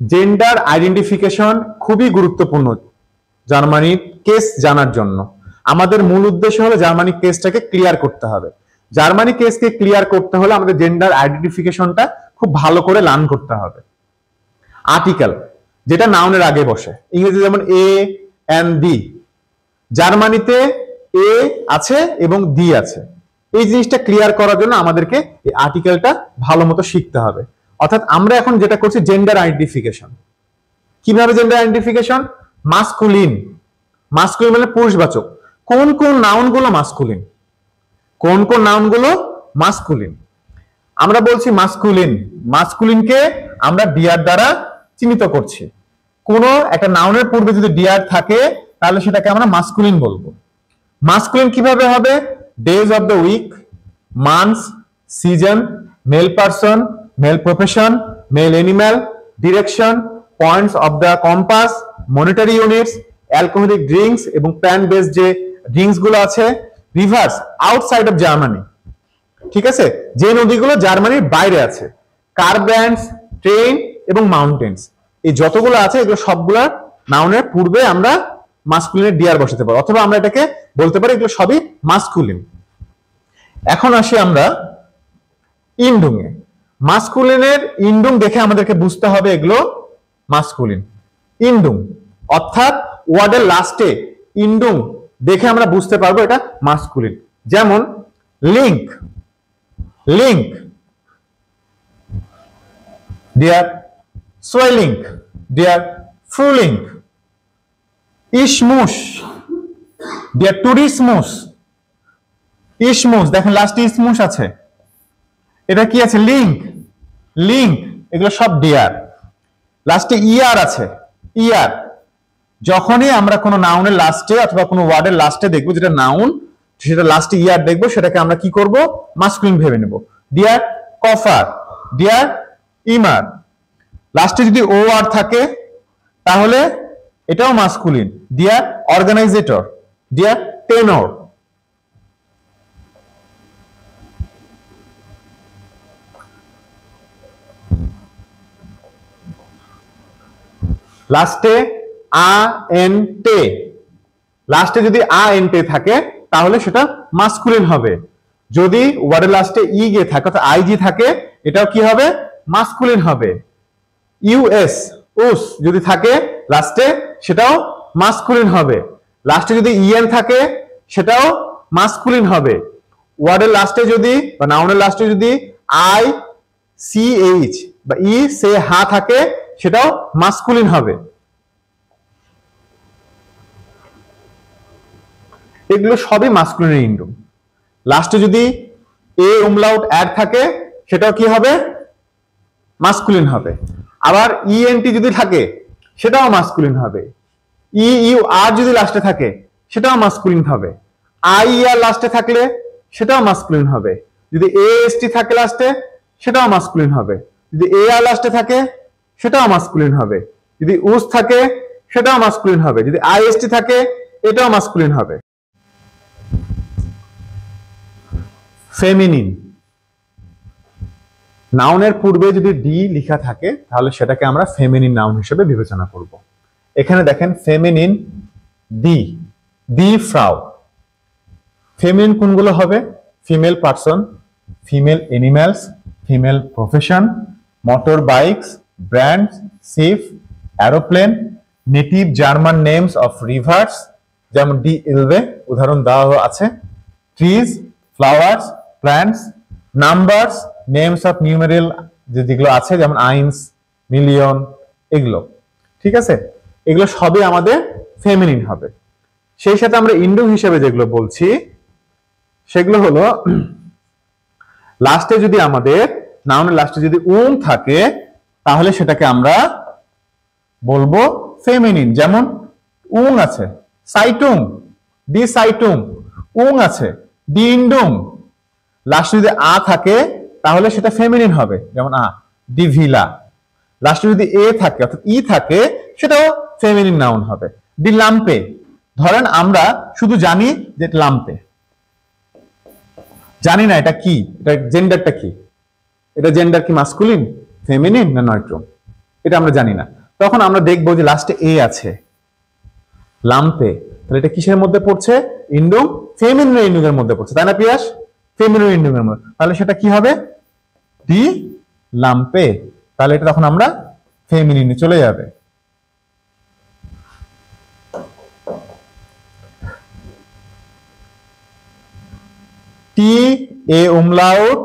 Gender identification খুবই গুরুত্বপূর্ণ জার্মানির কেস জানার জন্য। আমাদের মূল উদ্দেশ্য হলো জার্মানি কেসটাকে ক্লিয়ার করতে হবে। জার্মানি কেসকে ক্লিয়ার করতে হলে আমাদের জেন্ডার আইডেন্টিফিকেশনটা খুব ভালো করে লার্ন করতে হবে। আর্টিকেল যেটা নাউনের আগে বসে, ইংরেজি যেমন এ এন্ড দি, জার্মানিতে এ আছে এবং দি আছে। এই জিনিসটা ক্লিয়ার করার জন্য আমাদেরকে এই আর্টিকেলটা ভালো মতো শিখতে হবে। অর্থাৎ আমরা এখন যেটা করছি জেন্ডার আইডেন্টিফিকেশন। কিভাবে জেন্ডার আইডেন্টিফিকেশন? মাস্কুলিন, মাস্কুলিন মানে পুরুষবাচক। কোন কোন নাউনগুলো মাস্কুলিন, কোন কোন নাউনগুলো মাস্কুলিন? আমরা বলছি মাস্কুলিন, মাস্কুলিনকে আমরা ডিয়ার দ্বারা চিহ্নিত করছি। কোন একটা নাউনের পূর্বে যদি ডিয়ার থাকে তাহলে সেটাকে আমরা মাস্কুলিন বলবো। মাস্কুলিন কিভাবে হবে? Days of the week, months, season, male person, male profession, male animal, direction, points of the compass, monetary units, alcoholic drinks এবং প্ল্যান্ট বেসড যে ড্রিঙ্কস গুলো আছে, রিভার্স আউটসাইড অফ জার্মানি, ঠিক আছে, যে নদীগুলো জার্মানির বাইরে আছে, কার ব্র্যান্ডস, ট্রেন এবং মাউন্টেন্স, এই যতগুলো আছে এগুলো সবগুলা নাউনের পূর্বে আমরা মাস্কুলিনের ডিয়ার বসাতে পারি, অথবা আমরা এটাকে বলতে পারি এগুলো সবই মাস্কুলিন। এখন আসি আমরা ইন্ডুং এ। মাস্কুলিনের ইন্ডুং দেখে আমাদেরকে বুঝতে হবে এগুলো মাস্কুলিন। ইন্ডুং অর্থাৎ ওয়ার্ডের লাস্টে ইন্ডুং দেখে আমরা বুঝতে পারবো এটা মাস্কুলিন। যেমন লিংক, লিংক, ডিয়ার সোয়েলিং, ডিয়ার ফ্রুলিং, ইসমুস, ডিয়ার টুরিসমুস, ইসমুস, দেখেন লাস্টে ইসমুস আছে, এটা কি আছে? লিংক, লিংক, এগুলো সব ডিয়ার। লাস্টে ইয়ার আছে, ইয়ার। যখনই আমরা কোনো নাউনের লাস্টে অথবা কোনো ওয়ার্ডের লাস্টে দেখবো যেটা নাউন, সেটা লাস্টে ইয়ার দেখবো, সেটাকে আমরা কি করব? মাস্কুলিন ভেবে নেব। Deer কফার, deer ইমার। লাস্টে যদি ও আর থাকে তাহলে এটাও মাস্কুলিন, ডিয়ার অর্গানাইজেটর, ডিয়ার টেনর। লাস্টে আ এন টে, লাস্টে যদি আ এন টে থাকে তাহলে সেটা মাস্কুলিন হবে। যদি ওয়ার্ডের লাস্টে ই গে থাকে অর্থাৎ আইজি থাকে, এটাও কি হবে? মাস্কুলিন হবে। ইউএস, উস যদি থাকে লাস্টে, সেটাও মাস্কুলিন হবে। লাস্টে যদি ইএন থাকে সেটাও মাস্কুলিন হবে। ওয়ার্ডের লাস্টে যদি বা নাউনের লাস্টে যদি আই সি এইচ বা ই সে হা থাকে সেটাও মাস্কুলিন হবে। এগুলো সবই মাস্কুলিনের ইন্ডুং। লাস্টে যদি এ উমলাউট অ্যাড থাকে সেটাও কি হবে? মাস্কুলিন হবে। আবার ইএনটি যদি থাকে সেটাও মাস্কুলিন হবে। ই ইউ আর যদি লাস্টে থাকে সেটাও মাস্কুলিন হবে। আই আর লাস্টে থাকলে সেটাও মাস্কুলিন হবে। যদি এ এস টি থাকে লাস্টে সেটাও মাস্কুলিন হবে। যদি এ আর লাস্টে থাকে সেটাও মাস্কুলিন হবে। যদি উস থাকে সেটাও মাস্কুলিন হবে। যদি আই এস টি থাকে এটাও মাস্কুলিন হবে। ফেমিনিন, নাউনের পূর্বে যদি ডি লেখা থাকে তাহলে সেটাকে আমরা ফেমিনিন নাউন হিসেবে বিবেচনা করব। এখানে দেখেন ফেমিনিন দি, দি ফ্রাউ। ফেমিনিন কোনগুলো হবে? Female person, female animals, female profession, motor bikes, brands, ship, aeroplane, native German names of rivers যেমন ডি ইলভে উদাহরণ দেওয়া আছে, trees, flowers, plants, numbers, names of numeral যেগুলো আছে যেমন আইন্স, মিলিয়ন, এগুলো, ঠিক আছে, এগুলো সবই আমাদের ফেমিনিন হবে। সেই সাথে আমরা ইন্ডুং হিসেবে যেগুলো বলছি সেগুলো হলো লাস্টে যদি আমাদের নাউনের লাস্টে যদি উং থাকে তাহলে সেটাকে আমরা বলবো ফেমিনিন। যেমন উং আছে, সাইটুং, ডি সাইটুং, উং আছে, ডি ইন্ডুং। লাস্টে যদি আ থাকে তাহলে সেটা ফেমিনিন হবে, যেমন আ, ডি ভিলা। লাস্টে যদি এ থাকে অর্থাৎ ই থাকে সেটাও ফেমিনিন নাউন হবে। ডি লাম্পে, ধরেন আমরা শুধু জানি যে লাম্পে, জানি না এটা কি, এটা জেন্ডারটা কি, এটা জেন্ডার কি মাস্কুলিন, ফেমিনিন না নয়ট্রন, এটা আমরা জানি না। তখন আমরা দেখবো যে লাস্টে এ আছে, লাম্পে, তাহলে এটা কিসের মধ্যে পড়ছে? ইন্ডুং, ফেমিনিন ইন্ডুং এর মধ্যে পড়ছে, তাই না পিয়াস? ফেমিনিন ইন্ডুং এর মধ্যে, তাহলে সেটা কি হবে? ডি লাম্পে। তাহলে এটা তখন আমরা ফেমিনিনে চলে যাবে। টি এ উমলাউট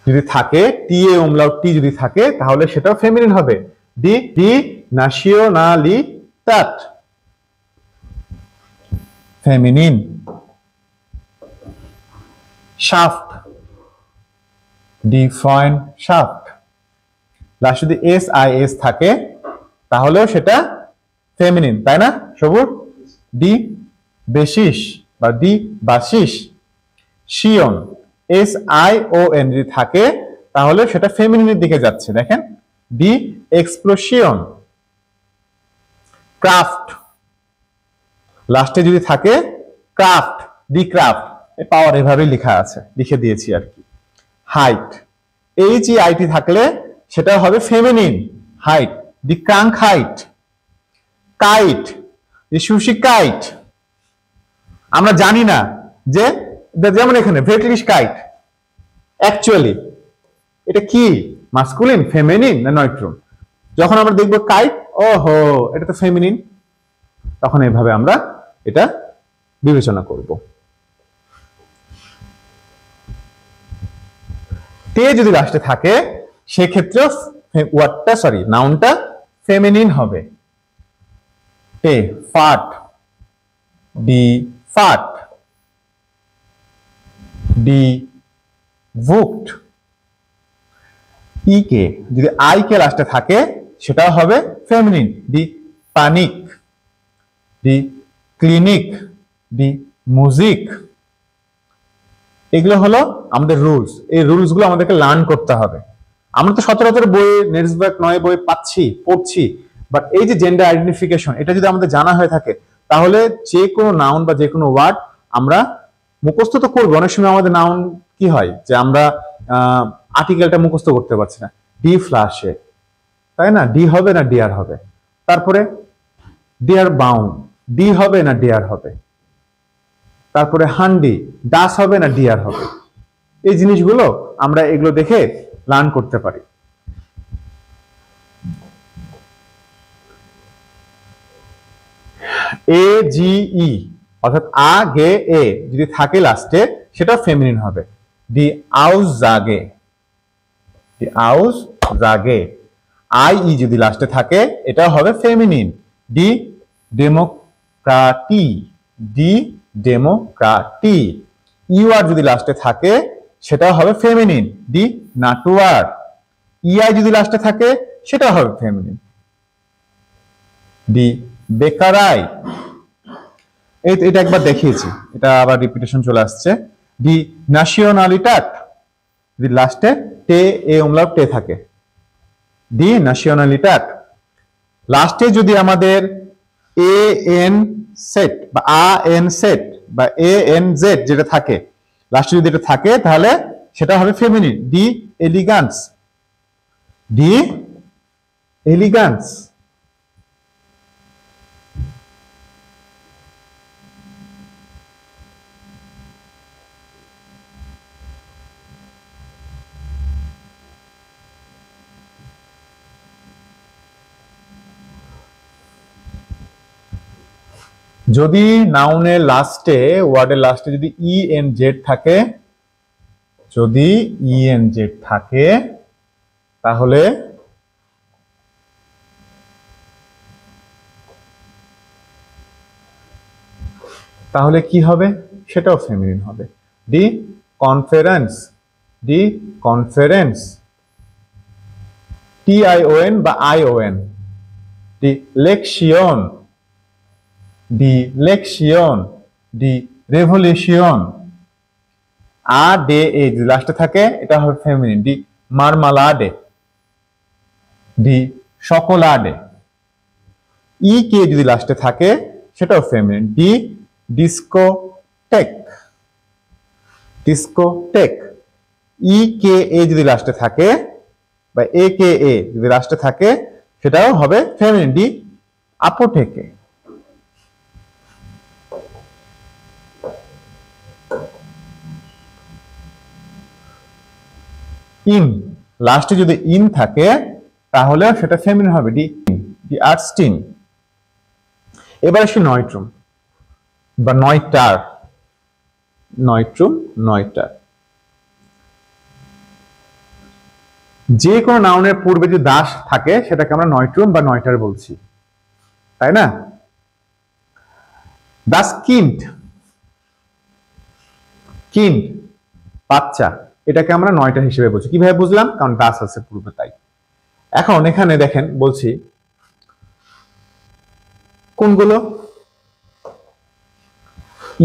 যদি থাকে, টি এ উমলাউট টি যদি থাকে, তাহলে সেটাও ফেমিনিন হবে। ডি ডি নাশিওনালিটাত, ফেমিনিন। শাফট, ডি ফ্রয়েন্ড শাফট, লাস্ট যদি এস আই এস থাকে তাহলেও সেটা ফেমিনিন, তাই না সবুজ? ডি বেশিস বা ডি বাসিস। শিয়ন, এস আই ও এন যদি থাকে তাহলে সেটা ফেমিনিনের দিকে যাচ্ছে, দেখেন, ডি এক্সপ্লোশন। ক্রাফট, লাস্টে যদি থাকে ক্রাফট, ডি ক্রাফট। পাওয়ার এভাবেই লেখা আছে, লিখে দিয়েছি আর কি। Height, H E I T থাকলে সেটা হবে feminine, height, D crank height. Kite, D sushi kite. আমরা জানি না যে, যেমন এখানে ভেটলিশ কাইট, অ্যাকচুয়ালি এটা কি মাস্কুলিন, ফেমিনিন না নয়ট্রন? যখন আমরা দেখবো কাইট, ওহো এটা তো ফেমিনিন, তখন এইভাবে আমরা এটা বিবেচনা করব। তে যদি লাস্টে থাকে সেক্ষেত্রে ওয়ার্ডটা, সরি নাউনটা ফেমিনিন হবে। টে, ফাট, ডি ফাট, ডি ভুক্ট। ই কে যদি আই কে লাস্টে থাকে সেটা হবে ফেমিনিন, ডি পানিক, ডি ক্লিনিক, ডি মুজিক। এগুলো হলো আমাদের রুলস। এই রুলস গুলো আমাদেরকে লার্ন করতে হবে। আমরা তো সচরাচর বইয়ে নেটসবার্গ 9 বই পাচ্ছি, পড়ছি, বাট এই যে জেন্ডার আইডেন্টিফিকেশন, এটা যদি আমাদের জানা হয়ে থাকে তাহলে যে কোনো নাউন বা যে কোনো ওয়ার্ড আমরা মুখস্থ তো করবো। অনেক সময় আমাদের নাউন কি হয় যে আমরা আর্টিকেলটা মুখস্থ করতে পারছি না, ডি ফ্লাশে, তাই না? ডি হবে না ডিয়ার হবে। তারপরে ডিয়ার বাউন্ড, ডি হবে না ডিয়ার হবে। তারপরে হান্ডি, ডাস হবে না ডিয়ার হবে। এই জিনিসগুলো আমরা এগুলো দেখে লার্ন করতে পারি। এ জি ই অর্থাৎ আ গে এ যদি থাকে লাস্টে সেটা ফেমিনিন হবে, ডি আউজ জাগে, ডি আউজ জাগে। আই ই যদি লাস্টে থাকে এটা হবে ফেমিনিন, ডি ডেমোক্রাটি, ডি ডেমোক্রাটি। ইউ আর যদি লাস্টে থাকে সেটা হবে ফেমিনিন, ডি নাটুয়ার। ইআই যদি লাস্টে থাকে সেটা হবে ফেমিনিন, ডি বেকারাই। এটা একবার দেখিয়েছি, এটা আবার রিপিটেশন চলে আসছে। ডি ন্যাশনালিটাট যদি লাস্টে টে এ উমলাউট টে থাকে, ডি ন্যাশনালিটাট। লাস্টে যদি আমাদের এ এন সেট বা আ এন সেট বা এ এন জেড যেটা থাকে, লাস্টে যদি এটা থাকে তাহলে সেটা হবে ফেমিনিন, ডি এলিগান্স, ডি এলিগান্স। যদি নাউনের লাস্টে, ওয়ার্ডের লাস্টে যদি ই এন জেড থাকে, যদি ই এন জেড থাকে তাহলে কি হবে? সেটাও ফেমিনিন হবে, ডি কনফারেন্স, ডি কনফারেন্স। টি আই ও এন বা আই ও এন, ডি লেকশন, ডি লেকশন, ডি রেভলিউশন। আ ডে এ যদি লাস্টে থাকে এটা হবে ফেমিনিন, ডি মারমালাডে, ডি শকোলাডে। ই কে যদি লাস্টে থাকে সেটাও ফেমিনিন, ডি ডিস্কোটেক, ডিস্কোটেক। ই কে এ যদি লাস্টে থাকে, বা AKA যদি লাস্টে থাকে সেটাও হবে ফেমিনিন, ডি আপোথেকে। ইন লাস্টে যদি ইন থাকে তাহলে সেটা ফেমিনিন হবে, ডি আর্স্টিন। এবার আসি নয়ট্রুম বা নয়টার, নয়ট্রুম নয়টার। যে কোনো নাউনের পূর্বে যদি দাস থাকে সেটাকে আমরা নয়ট্রুম বা নয়টার বলছি, তাই না? দাস কিন্ড, কিন্ড বাচ্চা, এটাকে আমরা নয়টা হিসেবে বলছি। কিভাবে বুঝলাম? কারণ দাস আছে পূর্বে, তাই। এখন এখানে দেখেন বলছি কোনগুলো,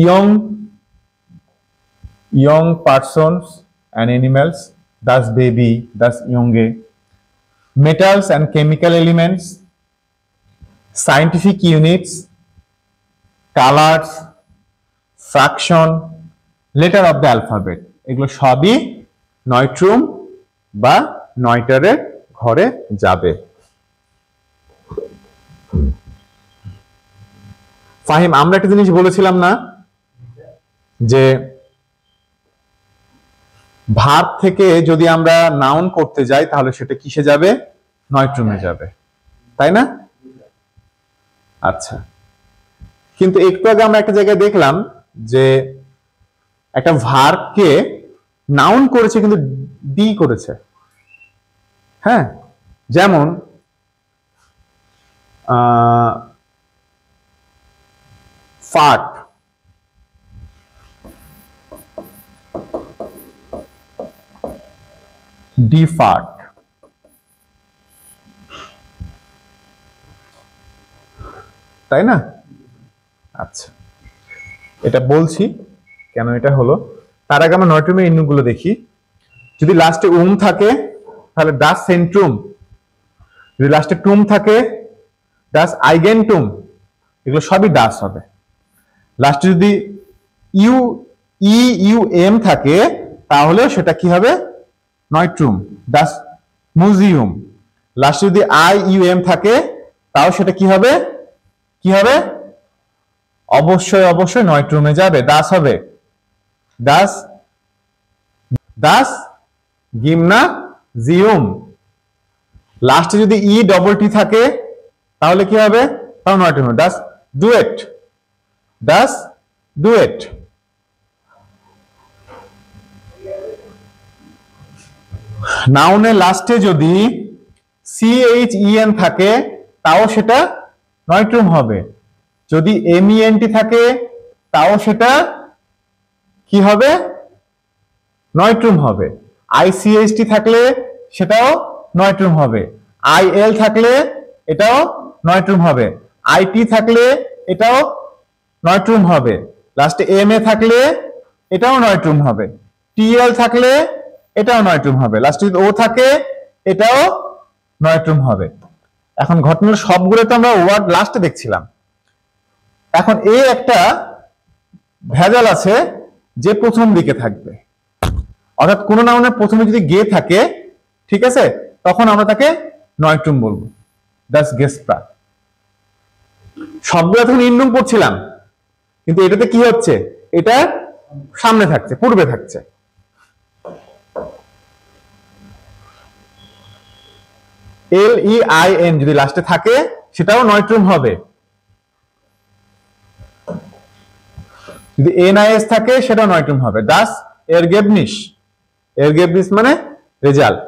young, young persons and animals, দাস বেবি, দাস ইয়ংগে, metals and chemical elements, scientific units, colours, fraction, letter of the alphabet, এগুলো সবই নয়ট্রুম বা নয়টারের ঘরে যাবে। ফাহিম, আমরা একটা জিনিস বলেছিলাম না যে ভার্ব থেকে যদি আমরা নাউন করতে যাই তাহলে সেটা কিসে যাবে? নয়ট্রুমে যাবে, তাই না? আচ্ছা, কিন্তু একটু আগে আমরা একটা জায়গায় দেখলাম যে একটা ভার্বকে নাউন করেছে কিন্তু ডি করেছে। হ্যাঁ, যেমন ফার্ট, ডি ফার্ট, তাই না? আচ্ছা, এটা বলছি কেন এটা হলো, তার আগে আমরা নয়ট্রুমের ইন্নুগুলো দেখি। যদি লাস্টে থাকে তাহলে ডাস সেন্ট্রুম, যদি লাস্টে টুম থাকে ডাস আইগেনটুম, এগুলো সবই ডাস হবে। লাস্টে যদি ইউএম থাকে তাহলে সেটা কি হবে? নয়ট্রুম, ডাস মিউজিয়াম। লাস্টে যদি IUM থাকে তাও সেটা কি হবে? কি হবে? অবশ্যই অবশ্যই নয়ট্রুমে যাবে, দাস হবে, দাস, দাস গিমনাজিয়াম। লাস্টে যদি ETT থাকে তাহলে কি হবে? তাও নয়ট্রুম, দাস ডুয়েট, দাস ডুয়েট। নাউনের লাস্টে যদি CHEN থাকে তাও সেটা নয়ট্রুম হবে। যদি MENT থাকে তাও সেটা কি হবে? নয়ট্রুম হবে। ICHT থাকলে সেটাও নয়ট্রুম হবে। IL থাকলে এটাও নয়ট্রুম হবে। IT থাকলে এটাও নয়ট্রুম হবে। লাস্টে MA থাকলে এটাও নয়ট্রুম হবে। TL থাকলে এটাও নয়ট্রুম হবে। লাস্টে যদি O থাকে এটাও নয়ট্রুম হবে। এখন ঘটনার সবগুলো তো আমরা ওয়ার্ড লাস্টে দেখছিলাম। এখন এই একটা ভেজাল আছে যে প্রথম দিকে থাকবে, অর্থাৎ কোন নাউনের প্রথমে যদি গে থাকে, ঠিক আছে, তখন আমরা তাকে নয়ট্রুম বলবো, দাস গেসপ্রা। সবগুলো তখন ইন্ডুম পড়ছিলাম, কিন্তু এটাতে কি হচ্ছে? এটা সামনে থাকছে, পূর্বে থাকছে। LEIN যদি লাস্টে থাকে সেটাও নয়ট্রুম হবে। যদি NIS থাকে সেটাও নয়ট্রুম হবে, দাস এরগেবনিশ। এরগেবনিশ মানে রেজাল্ট।